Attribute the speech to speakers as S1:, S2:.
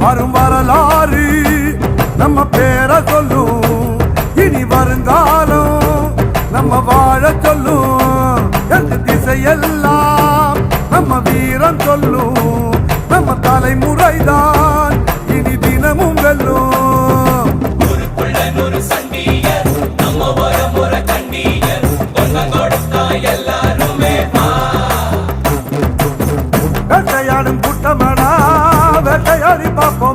S1: வரும் வரலாறு நம்ம பேரை சொல்லும். இனி வருங்காலம் நம்ம வாழ சொல்லும். எந்த திசையெல்லாம் நம்ம வீரம் சொல்லும். நம்ம தலைமுறைதான் இனி தினமும் வெல்லும். வேட்டையாடும் கூட்டமடா வேட்டையாடி பார்ப்போம்.